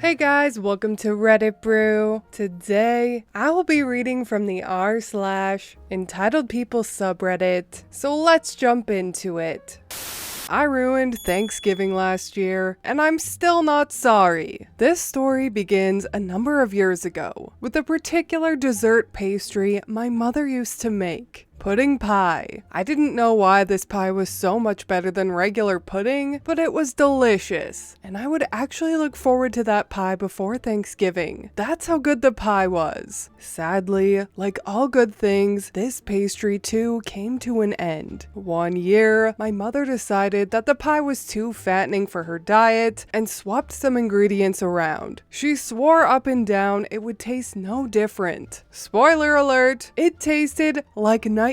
Hey guys, welcome to Reddit Brew. Today, I will be reading from the r/EntitledPeople subreddit, so let's jump into it. I ruined Thanksgiving last year, and I'm still not sorry. This story begins a number of years ago, with a particular dessert pastry my mother used to make. Pudding pie. I didn't know why this pie was so much better than regular pudding, but it was delicious, and I would actually look forward to that pie before Thanksgiving. That's how good the pie was. Sadly, like all good things, this pastry too came to an end. One year, my mother decided that the pie was too fattening for her diet and swapped some ingredients around. She swore up and down it would taste no different. Spoiler alert, it tasted like nightmares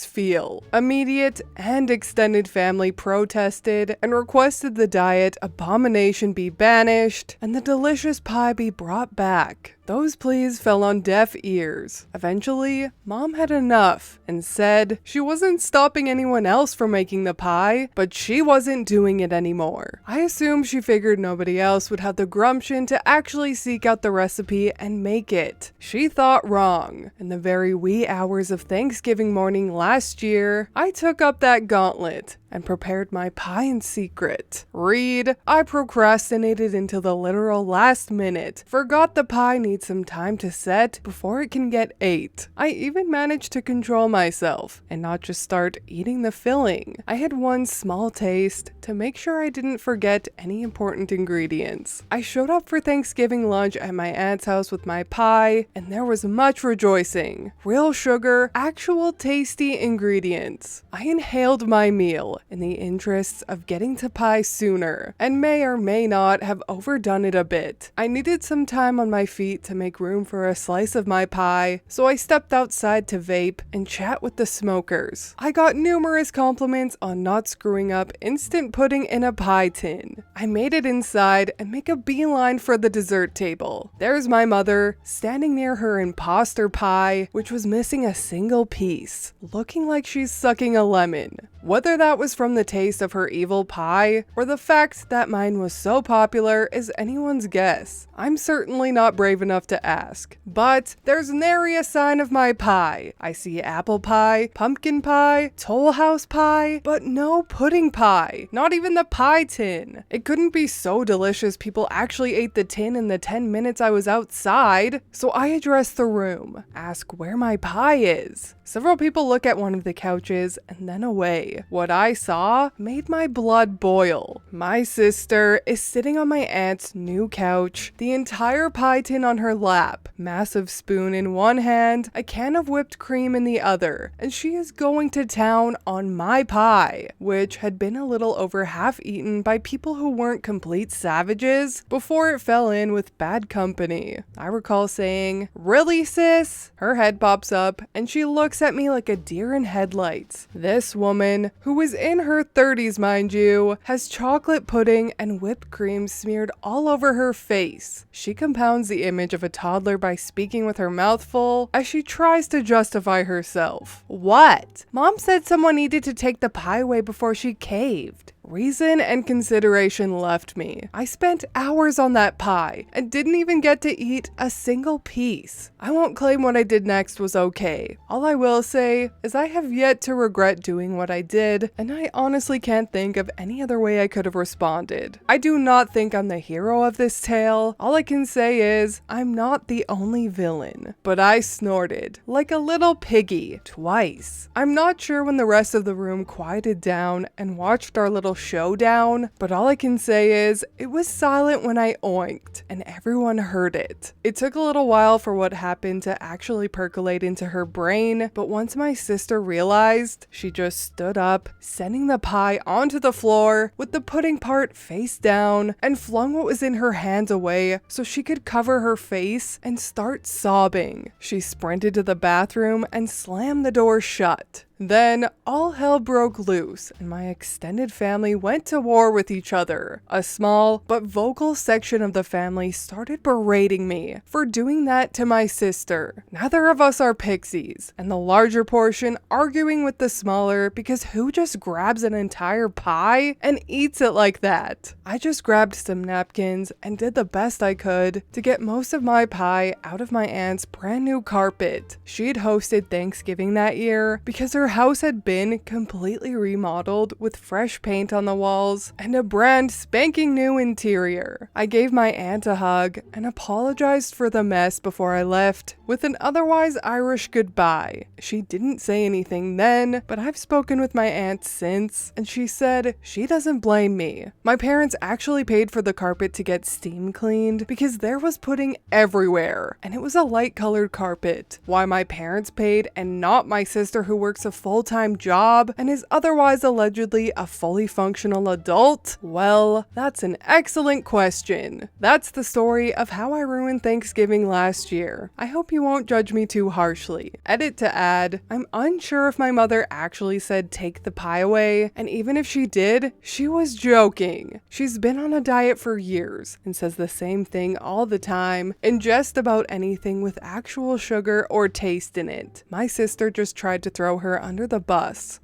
feel. Immediate and extended family protested and requested the diet abomination be banished and the delicious pie be brought back. Those pleas fell on deaf ears. Eventually, Mom had enough and said she wasn't stopping anyone else from making the pie, but she wasn't doing it anymore. I assume she figured nobody else would have the gumption to actually seek out the recipe and make it. She thought wrong. In the very wee hours of Thanksgiving morning last year, I took up that gauntlet and prepared my pie in secret. Read, I procrastinated until the literal last minute, forgot the pie needs some time to set before it can get ate. I even managed to control myself and not just start eating the filling. I had one small taste to make sure I didn't forget any important ingredients. I showed up for Thanksgiving lunch at my aunt's house with my pie, and there was much rejoicing. Real sugar, actual tasty ingredients. I inhaled my meal in the interests of getting to pie sooner, and may or may not have overdone it a bit. I needed some time on my feet to make room for a slice of my pie, so I stepped outside to vape and chat with the smokers. I got numerous compliments on not screwing up instant pudding in a pie tin. I made it inside and make a beeline for the dessert table. There's my mother, standing near her imposter pie, which was missing a single piece, looking like she's sucking a lemon. Whether that was from the taste of her evil pie, or the fact that mine was so popular is anyone's guess. I'm certainly not brave enough to ask. But there's nary a sign of my pie. I see apple pie, pumpkin pie, Toll House pie, but no pudding pie. Not even the pie tin. It couldn't be so delicious people actually ate the tin in the 10 minutes I was outside. So I address the room, ask where my pie is. Several people look at one of the couches and then away. What I saw made my blood boil. My sister is sitting on my aunt's new couch, the entire pie tin on her lap, massive spoon in one hand, a can of whipped cream in the other, and she is going to town on my pie, which had been a little over half eaten by people who weren't complete savages before it fell in with bad company. I recall saying, "Really, sis?" Her head pops up and she looks at me like a deer in headlights. This woman, who is in her 30s mind you, has chocolate pudding and whipped cream smeared all over her face. She compounds the image of a toddler by speaking with her mouth full as she tries to justify herself. What? Mom said someone needed to take the pie away before she caved. Reason and consideration left me. I spent hours on that pie and didn't even get to eat a single piece. I won't claim what I did next was okay. All I will say is I have yet to regret doing what I did, and I honestly can't think of any other way I could have responded. I do not think I'm the hero of this tale. All I can say is I'm not the only villain. But I snorted like a little piggy twice. I'm not sure when the rest of the room quieted down and watched our little showdown, but all I can say is it was silent when I oinked and everyone heard it. It took a little while for what happened to actually percolate into her brain, but once my sister realized, she just stood up, sending the pie onto the floor with the pudding part face down, and flung what was in her hands away so she could cover her face and start sobbing. She sprinted to the bathroom and slammed the door shut. Then all hell broke loose and my extended family went to war with each other. A small but vocal section of the family started berating me for doing that to my sister. Neither of us are pixies, and the larger portion arguing with the smaller because who just grabs an entire pie and eats it like that? I just grabbed some napkins and did the best I could to get most of my pie out of my aunt's brand new carpet. She'd hosted Thanksgiving that year because her house had been completely remodeled with fresh paint on the walls and a brand spanking new interior. I gave my aunt a hug and apologized for the mess before I left with an otherwise Irish goodbye. She didn't say anything then, but I've spoken with my aunt since, and she said she doesn't blame me. My parents actually paid for the carpet to get steam cleaned because there was pudding everywhere, and it was a light colored carpet. Why my parents paid and not my sister who works a full-time job and is otherwise allegedly a fully functional adult? Well, that's an excellent question. That's the story of how I ruined Thanksgiving last year. I hope you won't judge me too harshly. Edit to add, I'm unsure if my mother actually said take the pie away, and even if she did, she was joking. She's been on a diet for years and says the same thing all the time and just about anything with actual sugar or taste in it. My sister just tried to throw her under the bus.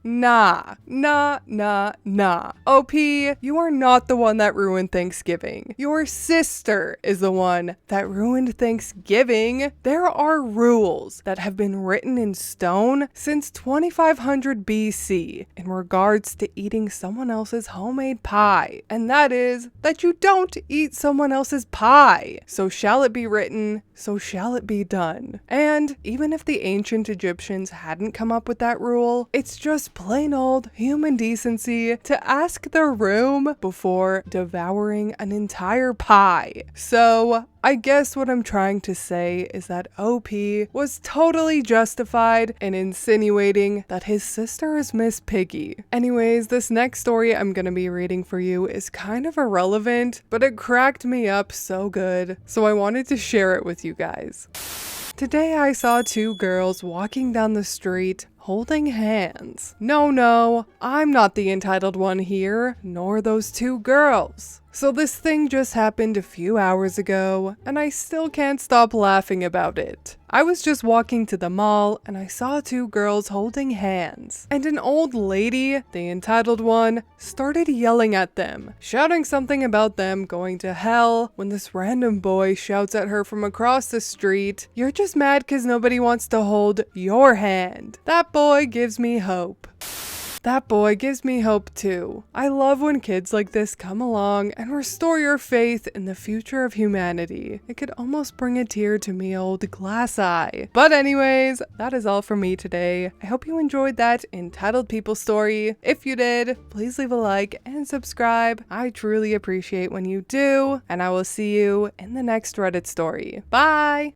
Nah. OP, you are not the one that ruined Thanksgiving. Your sister is the one that ruined Thanksgiving. There are rules that have been written in stone since 2500 BC in regards to eating someone else's homemade pie. And that is that you don't eat someone else's pie. So shall it be written, so shall it be done. And even if the ancient Egyptians hadn't come up with that rule, it's just plain old human decency to ask the room before devouring an entire pie. So I guess what I'm trying to say is that OP was totally justified in insinuating that his sister is Miss Piggy. Anyways, this next story I'm gonna be reading for you is kind of irrelevant, but it cracked me up so good, so I wanted to share it with you guys. Today I saw two girls walking down the street holding hands. No, I'm not the entitled one here, nor those two girls. So this thing just happened a few hours ago, and I still can't stop laughing about it. I was just walking to the mall, and I saw two girls holding hands. And an old lady, the entitled one, started yelling at them, shouting something about them going to hell, when this random boy shouts at her from across the street, "You're just mad because nobody wants to hold your hand." That boy gives me hope. That boy gives me hope too. I love when kids like this come along and restore your faith in the future of humanity. It could almost bring a tear to me old glass eye. But anyways, that is all from me today. I hope you enjoyed that Entitled People story. If you did, please leave a like and subscribe. I truly appreciate when you do, and I will see you in the next Reddit story. Bye!